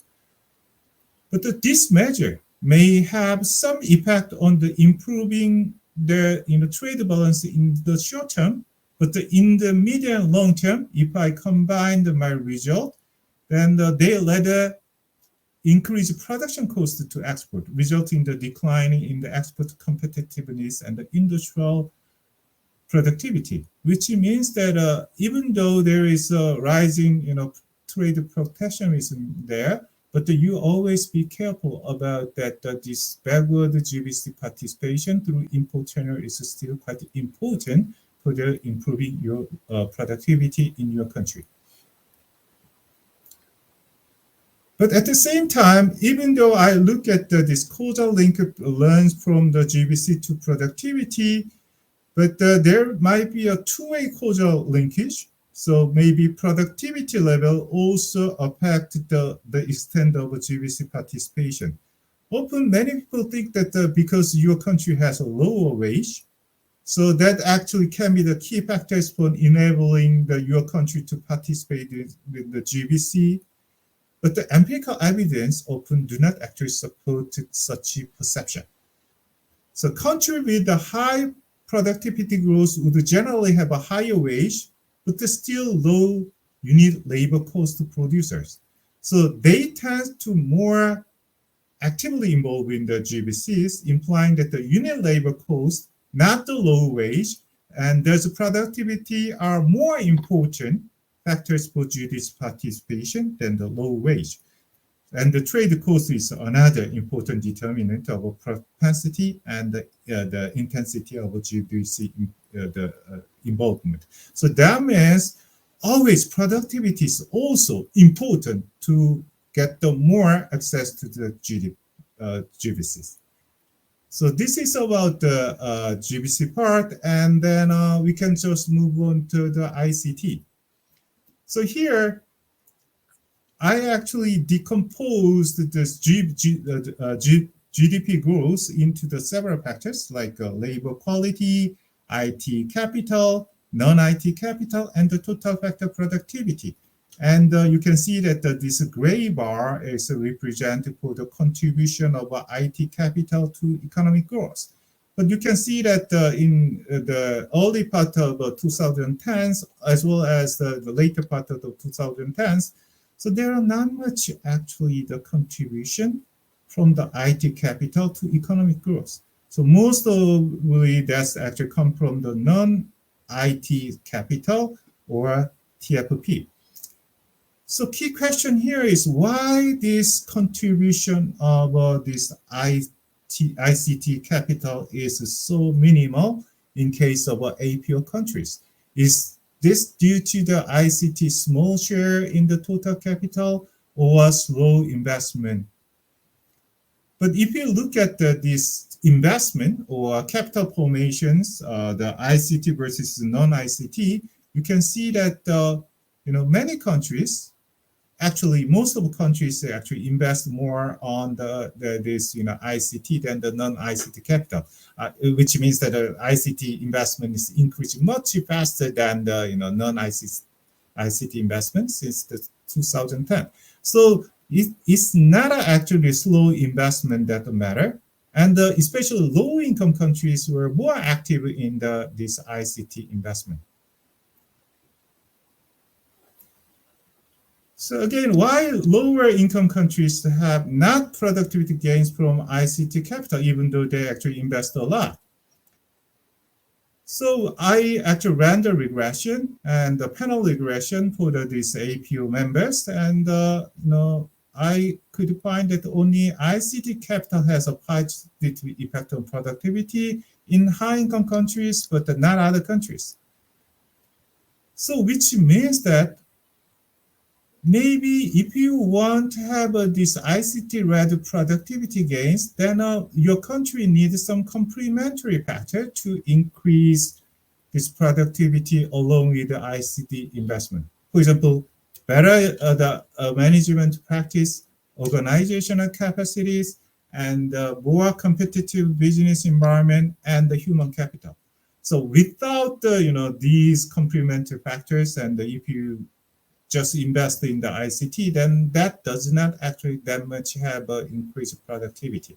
But this measure may have some effect on the improving the trade balance in the short term, but in the medium and long term, if I combine my result, then they later increase production cost to export, resulting in the decline in the export competitiveness and the industrial productivity, which means that even though there is a rising trade protectionism there, but you always be careful about that this backward GVC participation through import channel is still quite important for the improving your productivity in your country. But at the same time, even though I look at this causal link learns from the GVC to productivity, but there might be a two-way causal linkage. So maybe productivity level also affect the extent of GVC participation. Often many people think that because your country has a lower wage, so that actually can be the key factors for enabling your country to participate with the GVC. But the empirical evidence often do not actually support such a perception. So countries with the high productivity growth would generally have a higher wage, but still low unit labor cost producers. So they tend to more actively involved in the GVCs, implying that the unit labor cost, not the low wage, and there's productivity are more important factors for GVC participation than the low wage. And the trade cost is another important determinant of propensity and the intensity of GVC involvement. So that means always productivity is also important to get the more access to the GVCs. So this is about the GVC part, and then we can just move on to the ICT. So here, I actually decomposed this GDP growth into the several factors like labor quality, IT capital, non-IT capital, and the total factor productivity. And you can see that this gray bar is represented for the contribution of IT capital to economic growth. But you can see that in the early part of 2010s, as well as the later part of the 2010s, so there are not much actually the contribution from the IT capital to economic growth. So most of that's actually come from the non-IT capital or TFP. So key question here is why this contribution of this ICT capital is so minimal in case of APO countries. Is this due to the ICT small share in the total capital or slow investment? But if you look at this investment or capital formations, the ICT versus non-ICT, you can see that many countries, actually most of the countries actually invest more on this ICT than the non-ICT capital, which means that the ICT investment is increasing much faster than the non-ICT investment since the 2010. So it's not actually slow investment that matter, and especially low-income countries were more active in this ICT investment. So again, why lower income countries have not productivity gains from ICT capital, even though they actually invest a lot? So I actually ran the regression and the panel regression for these APO members, and I could find that only ICT capital has a positive effect on productivity in high-income countries, but not other countries. So which means that maybe if you want to have this ICT-led productivity gains, then your country needs some complementary factor to increase this productivity along with the ICT investment. For example, better the management practice, organizational capacities, and more competitive business environment and the human capital. So without these complementary factors, and if you just invest in the ICT, then that does not actually that much have increased productivity.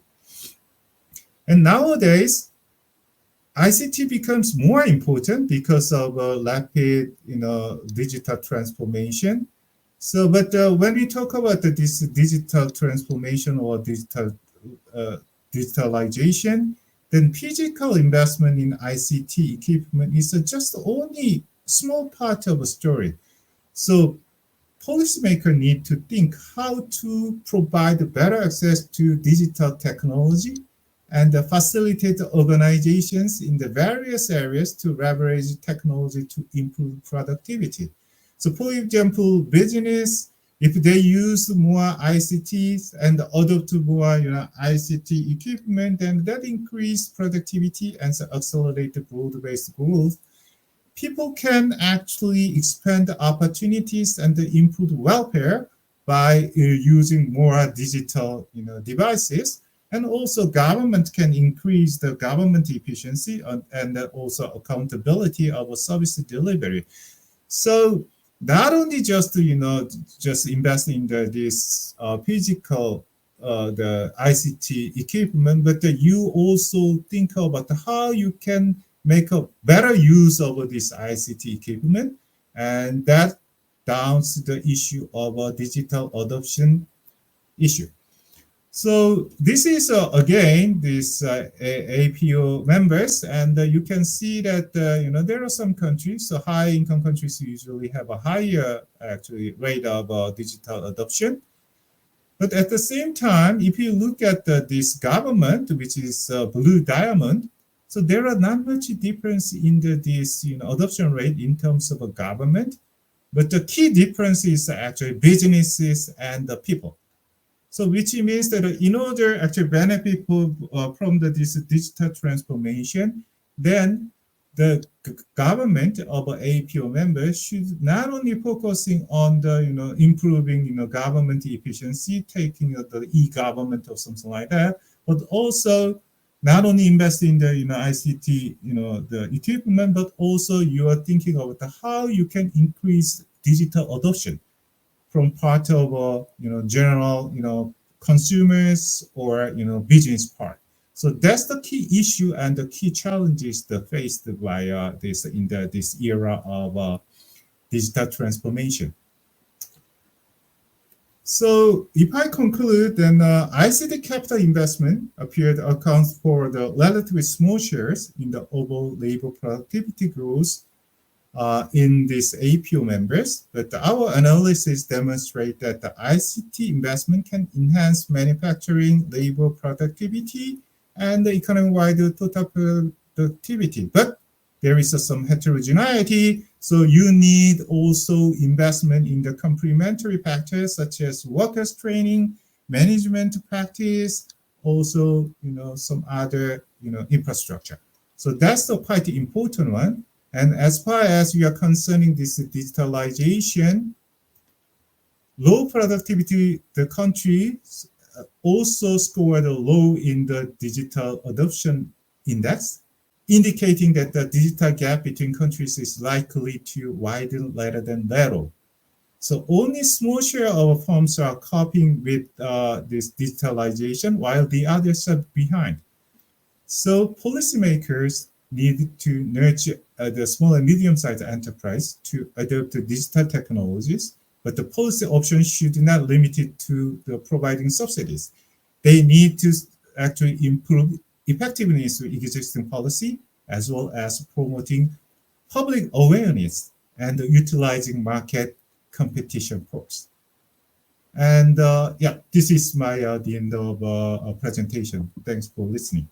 And nowadays, ICT becomes more important because of rapid, digital transformation. So, but when we talk about this digital transformation or digitalization, then physical investment in ICT equipment is just only small part of a story. So policymakers need to think how to provide better access to digital technology and facilitate organizations in the various areas to leverage technology to improve productivity. So for example, business, if they use more ICTs and adopt more ICT equipment, then that increase productivity and accelerate the broad-based growth. People can actually expand opportunities and improve welfare by using more digital devices. And also government can increase the government efficiency and also accountability of service delivery. So not only just invest in this physical the ICT equipment, but you also think about how you can make a better use of this ICT equipment, and that downs the issue of digital adoption issue. So this is again this APO members, and you can see that there are some countries, so high income countries usually have a higher actually rate of digital adoption. But at the same time, if you look at this government, which is blue diamond, so there are not much difference in this adoption rate in terms of a government. But the key difference is actually businesses and the people. So which means that in order to actually benefit from this digital transformation, then the government of APO members should not only focusing on the improving government efficiency, taking the e-government or something like that, but also not only invest in the ICT the equipment, but also you are thinking about how you can increase digital adoption from part of general consumers or business part. So that's the key issue and the key challenges that faced by this era of digital transformation. So if I conclude, then ICT capital investment appeared accounts for the relatively small shares in the overall labor productivity growth in these APO members, but our analysis demonstrate that the ICT investment can enhance manufacturing, labor productivity, and the economy-wide total productivity. But there is some heterogeneity, so you need also investment in the complementary factors such as workers training, management practice, also some other infrastructure. So that's the quite important one. And as far as we are concerning this digitalization, low productivity, the countries also scored low in the digital adoption index, indicating that the digital gap between countries is likely to widen rather than narrow. So only small share of firms are coping with this digitalization, while the others are behind. So policymakers need to nurture the small and medium-sized enterprise to adopt digital technologies, but the policy options should not limit it to the providing subsidies. They need to actually improve effectiveness of existing policy as well as promoting public awareness and utilizing market competition force. And yeah, this is my the end of presentation. Thanks for listening.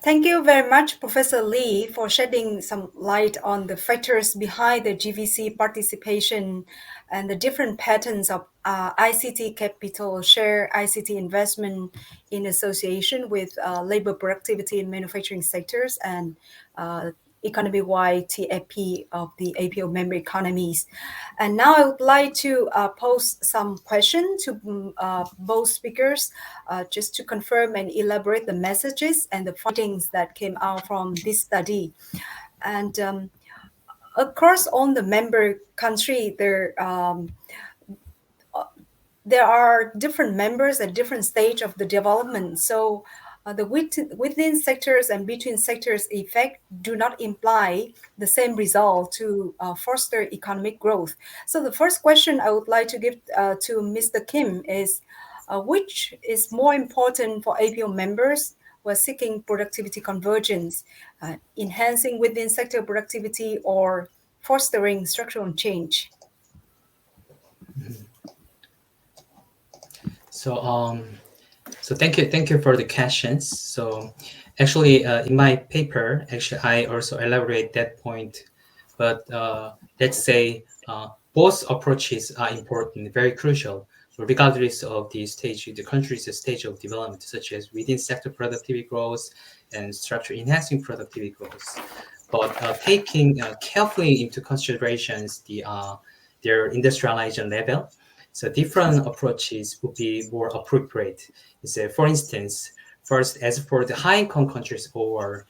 Thank you very much, Professor Lee, for shedding some light on the factors behind the GVC participation and the different patterns of ICT capital share, ICT investment in association with labor productivity in manufacturing sectors and economy-wide TAP of the APO member economies. And now I would like to pose some questions to both speakers just to confirm and elaborate the messages and the findings that came out from this study. And across all the member country, there are different members at different stage of the development. So the within sectors and between sectors effect do not imply the same result to foster economic growth. So the first question I would like to give to Mr. Kim is, which is more important for APO members who are seeking productivity convergence, enhancing within sector productivity or fostering structural change? So thank you for the questions. So actually, in my paper, actually I also elaborate that point. But let's say both approaches are important, very crucial, regardless of the stage, the country's stage of development, such as within sector productivity growth and structure enhancing productivity growth. But taking carefully into considerations their industrialization level. So different approaches would be more appropriate. So for instance, first, as for the high-income countries or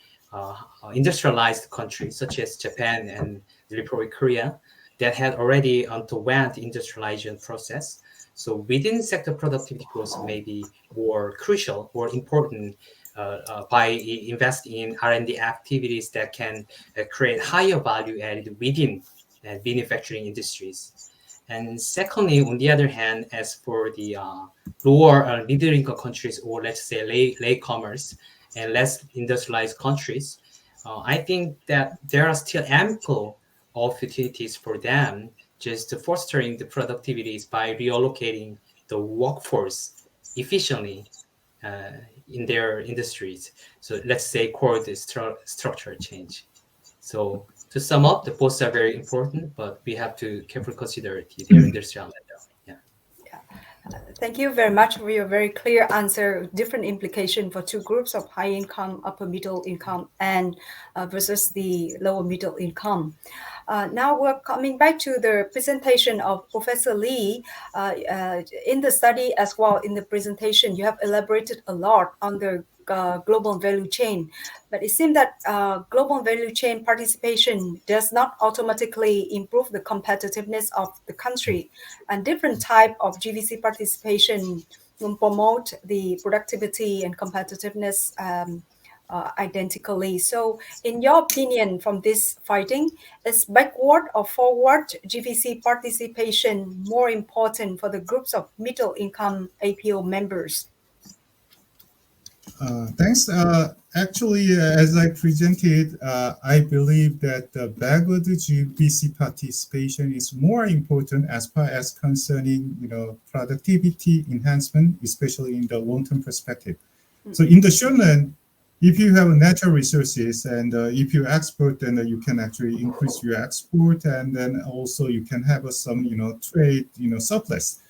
industrialized countries such as Japan and the Republic of Korea that had already underwent the industrialization process. So within sector productivity growth may be more crucial or important by investing in R&D activities that can create higher value added within manufacturing industries. And secondly, on the other hand, as for the lower middle income countries, or let's say latecomers and less industrialized countries, I think that there are still ample opportunities for them just fostering the productivities by reallocating the workforce efficiently in their industries. So let's say called the structural change. So To sum up, the both are very important, but we have to carefully consider their industrial level. Yeah. Thank you very much for your very clear answer. Different implication for two groups of high income, upper middle income, and versus the lower middle income. Now we're coming back to the presentation of Professor Lee. In the study as well, in the presentation, you have elaborated a lot on the global value chain, but it seems that global value chain participation does not automatically improve the competitiveness of the country, and different type of GVC participation will promote the productivity and competitiveness identically. So in your opinion, from this finding, is backward or forward GVC participation more important for the groups of middle income APO members? Thanks. Actually, as I presented, I believe that the backward GVC participation is more important as far as concerning, productivity enhancement, especially in the long-term perspective. So in the short run, if you have natural resources and if you export, then you can actually increase your export, and then also you can have some, trade, surplus.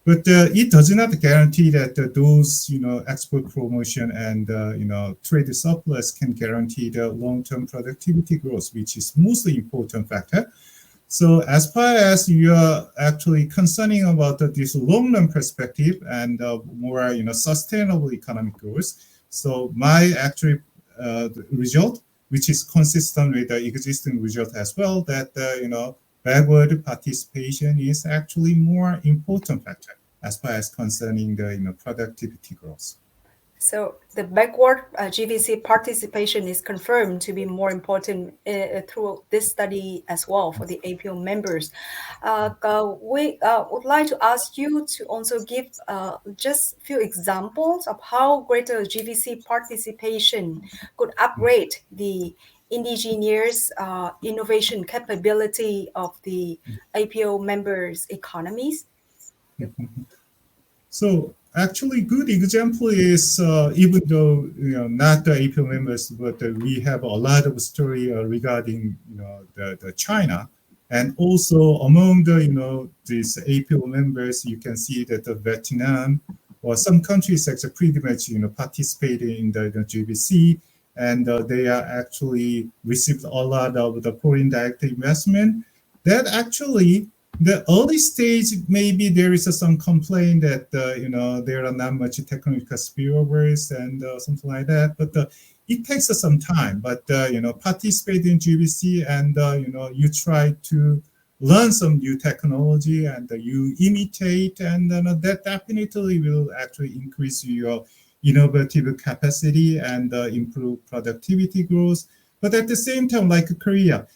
But it does not guarantee that those, export promotion and, trade surplus can guarantee the long-term productivity growth, which is mostly important factor. So as far as you are actually concerning about this long-run perspective and more, sustainable economic growth, so my actual result, which is consistent with the existing result as well, that, backward participation is actually more important factor as far as concerning the productivity growth. So the backward GVC participation is confirmed to be more important through this study as well for the APO members. We would like to ask you to also give just a few examples of how greater GVC participation could upgrade the indigenous innovation capability of the APO members' economies. So actually, good example is even though not the APO members, but we have a lot of story regarding the China, and also among the these APO members, you can see that the Vietnam or some countries actually pretty much participating in the GVC, and they are actually received a lot of the foreign direct investment. That actually the early stage, maybe there is some complaint that there are not much technical spillovers and something like that. But it takes some time. But participate in GVC and you try to learn some new technology and you imitate, and that definitely will actually increase your innovative capacity and improve productivity growth. But at the same time, like Korea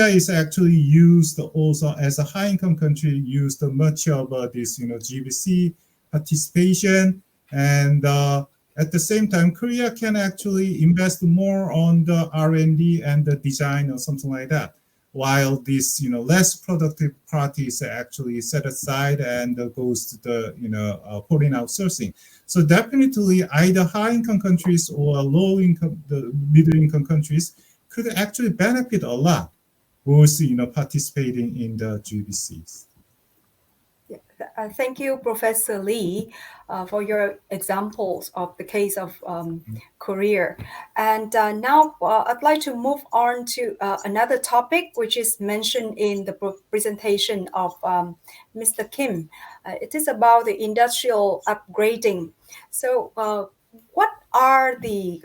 is actually used also as a high-income country, used much of this, GVC participation, and at the same time, Korea can actually invest more on the R&D and the design or something like that, while these, less productive parties are actually set aside and goes to the foreign outsourcing. So definitely, either high-income countries or low-income, the middle-income countries could actually benefit a lot, both participating in the GVCs. Thank you, Professor Lee, for your examples of the case of Korea. And now I'd like to move on to another topic, which is mentioned in the presentation of Mr. Kim. It is about the industrial upgrading. So what are the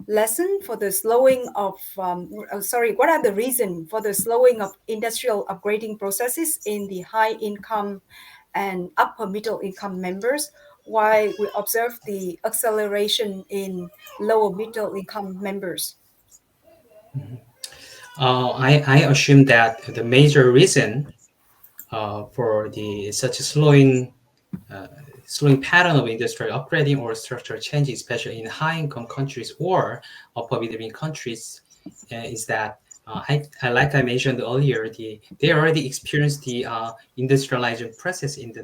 lesson for the slowing of what are the reasons for the slowing of industrial upgrading processes in the high income and upper middle income members, while we observe the acceleration in lower middle income members? I assume that the major reason for the such a slowing pattern of industrial upgrading or structural change, especially in high-income countries or upper middle-income countries, is that like I mentioned earlier, they already experienced the industrialization process in the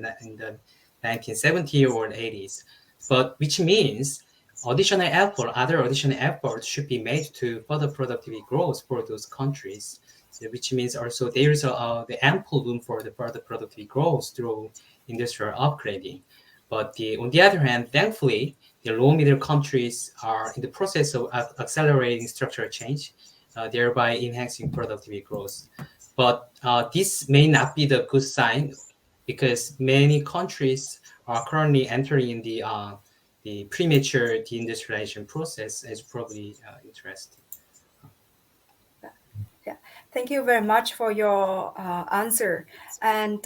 1970s or 80s, but which means other additional efforts should be made to further productivity growth for those countries, which means also there is the ample room for the further productivity growth through industrial upgrading. But on the other hand, thankfully, the low middle countries are in the process of accelerating structural change, thereby enhancing productivity growth. But this may not be the good sign, because many countries are currently entering in the premature deindustrialization process, as probably interested. Yeah, thank you very much for your answer. And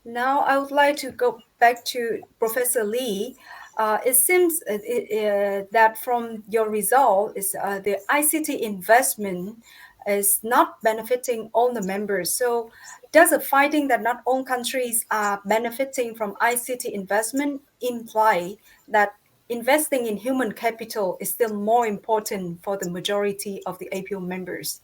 now I would like to go back to Professor Lee. It seems that from your result is the ICT investment is not benefiting all the members. So does the finding that not all countries are benefiting from ICT investment imply that investing in human capital is still more important for the majority of the APO members?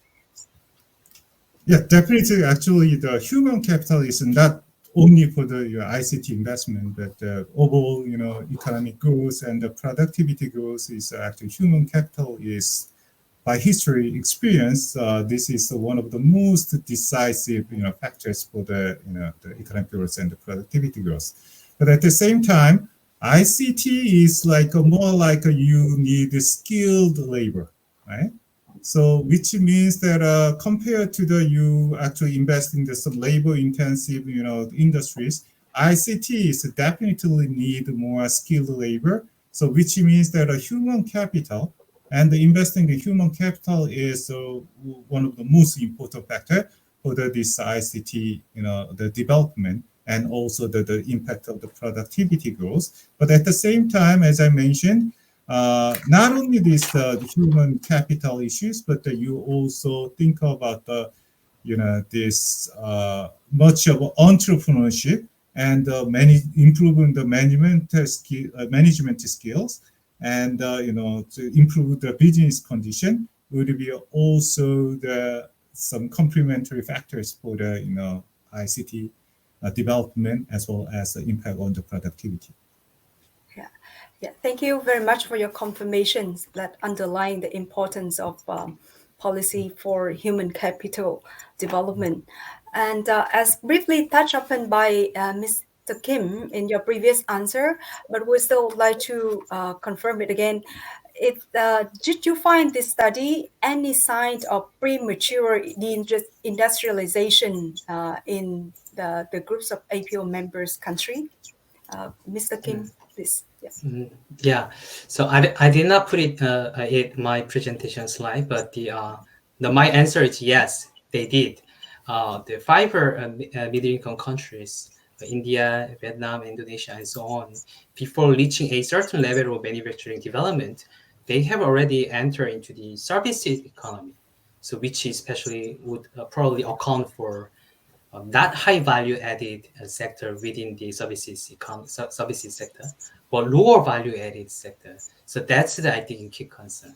Yeah, definitely. Actually, the human capital is not only for the ICT investment, but overall, economic growth and the productivity growth is actually human capital is, by history experience, this is one of the most decisive, factors for the economic growth and the productivity growth. But at the same time, ICT is more like you need skilled labor, right? So, which means that compared to you actually invest in some labor-intensive, industries, ICT is definitely need more skilled labor. So, which means that a human capital and the investing in human capital is one of the most important factor for this ICT, the development and also the impact of the productivity growth. But at the same time, as I mentioned, not only the human capital issues, but you also think about this much of entrepreneurship and improving the management skills, and to improve the business condition would be also some complementary factors for the ICT development as well as the impact on the productivity. Yeah, thank you very much for your confirmations that underline the importance of policy for human capital development. And as briefly touched upon by Mr. Kim in your previous answer, but we still would like to confirm it again. Did you find this study any sign of premature deindustrialization in the groups of APO members country? Mr. Kim, please. Yeah. Yeah, so I did not put it in my presentation slide, but my answer is yes, they did. The five middle-income countries, India, Vietnam, Indonesia, and so on, before reaching a certain level of manufacturing development, they have already entered into the services economy. So which especially would probably account for not high value added sector within the services sector, but lower value added sector. So that's the, I think, key concern.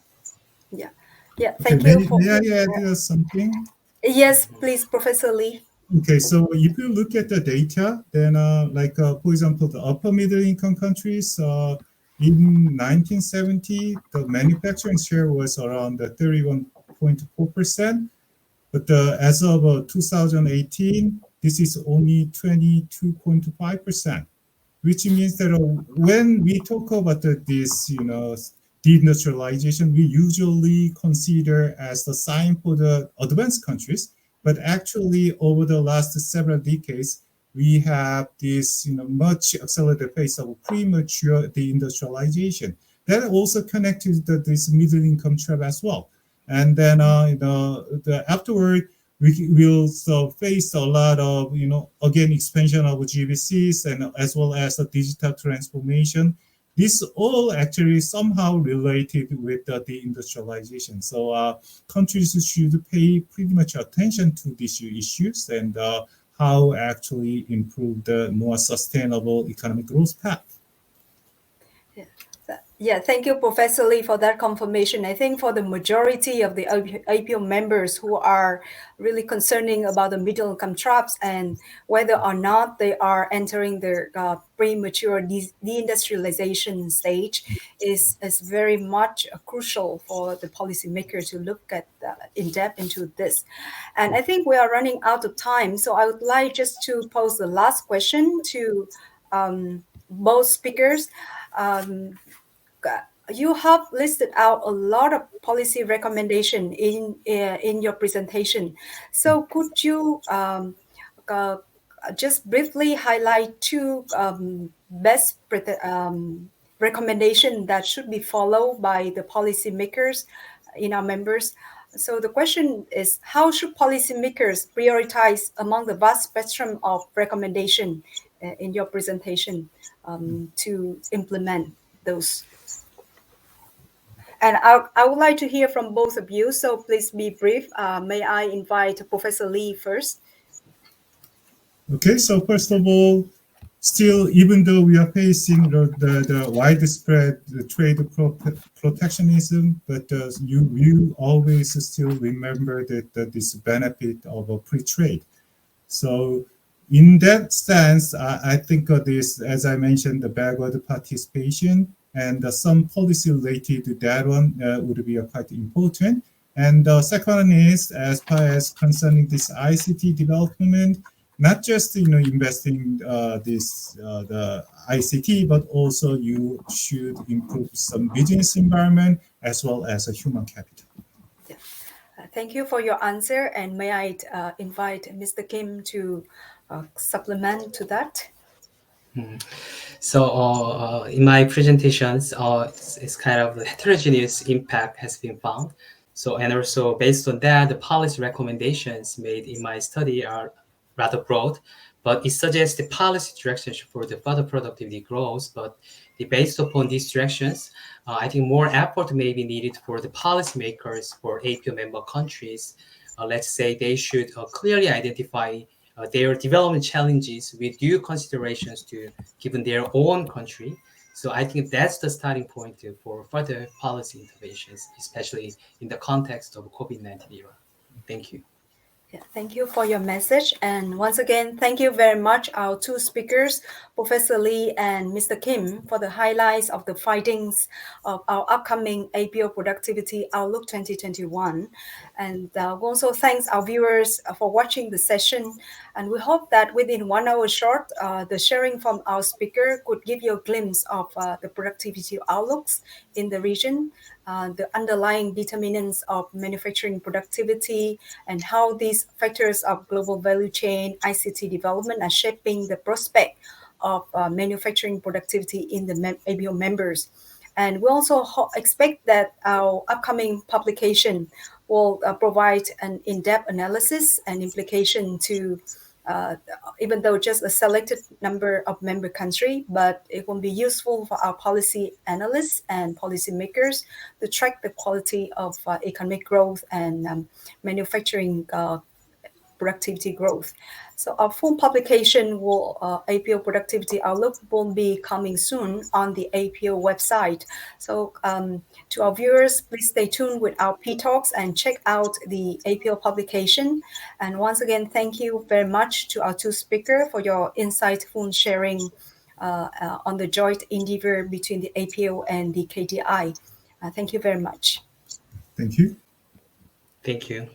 Yeah, yeah. Okay, Thank you for. may I add something? Yes, please, Professor Lee. Okay, so if you look at the data, then for example, the upper middle income countries, in 1970, the manufacturing share was around 31.4%. But as of 2018, this is only 22.5%, which means that when we talk about this, deindustrialization, we usually consider as a sign for the advanced countries. But actually, over the last several decades, we have this, much accelerated pace of premature deindustrialization. That also connected to this middle income trap as well. And then, afterward, we will face a lot of, again, expansion of GVCs and as well as the digital transformation. This all actually somehow related with the industrialization. So countries should pay pretty much attention to these issues and how actually improve the more sustainable economic growth path. Yeah, Yeah, thank you, Professor Lee, for that confirmation. I think for the majority of the APO members who are really concerning about the middle income traps and whether or not they are entering their premature deindustrialization stage is very much crucial for the policymakers to look at in depth into this. And I think we are running out of time, so I would like just to pose the last question to both speakers. Um, you have listed out a lot of policy recommendation in your presentation. So could you uh, just briefly highlight two recommendation that should be followed by the policymakers in our members? So the question is, how should policymakers prioritize among the vast spectrum of recommendation in your presentation to implement those? And I would like to hear from both of you, so please be brief. May I invite Professor Lee first? Okay, so first of all, still, even though we are facing the widespread trade protectionism, but you always still remember that this benefit of a free trade. So in that sense, I think this, as I mentioned, the backward participation and some policy related to that one would be quite important. And the second is, as far as concerning this ICT development, not just investing the ICT, but also you should improve some business environment as well as a human capital. Yeah. Thank you for your answer. And may I invite Mr. Kim to supplement to that? So in my presentations, it's kind of the heterogeneous impact has been found. So and also based on that, the policy recommendations made in my study are rather broad, but it suggests the policy directions for the further productivity growth. But based upon these directions, I think more effort may be needed for the policymakers for APO member countries. Let's say they should clearly identify their development challenges with due considerations to given their own country. So I think that's the starting point for further policy interventions, especially in the context of COVID-19 era. Thank you. Yeah, thank you for your message. And once again, thank you very much, our two speakers, Professor Lee and Mr. Kim, for the highlights of the findings of our upcoming APO Productivity Outlook 2021. And we also thanks our viewers for watching the session. And we hope that within 1 hour short, the sharing from our speaker could give you a glimpse of the productivity outlooks in the region, the underlying determinants of manufacturing productivity, and how these factors of global value chain, ICT development are shaping the prospect of manufacturing productivity in the ABO members. And we also expect that our upcoming publication will provide an in-depth analysis and implication to uh, even though just a selected number of member country, but it will be useful for our policy analysts and policymakers to track the quality of economic growth and manufacturing productivity growth. So our full publication will APO Productivity Outlook will be coming soon on the APO website. So to our viewers, please stay tuned with our P Talks and check out the APO publication. And once again, thank you very much to our two speakers for your insightful sharing on the joint endeavor between the APO and the KDI. Thank you very much. Thank you. Thank you.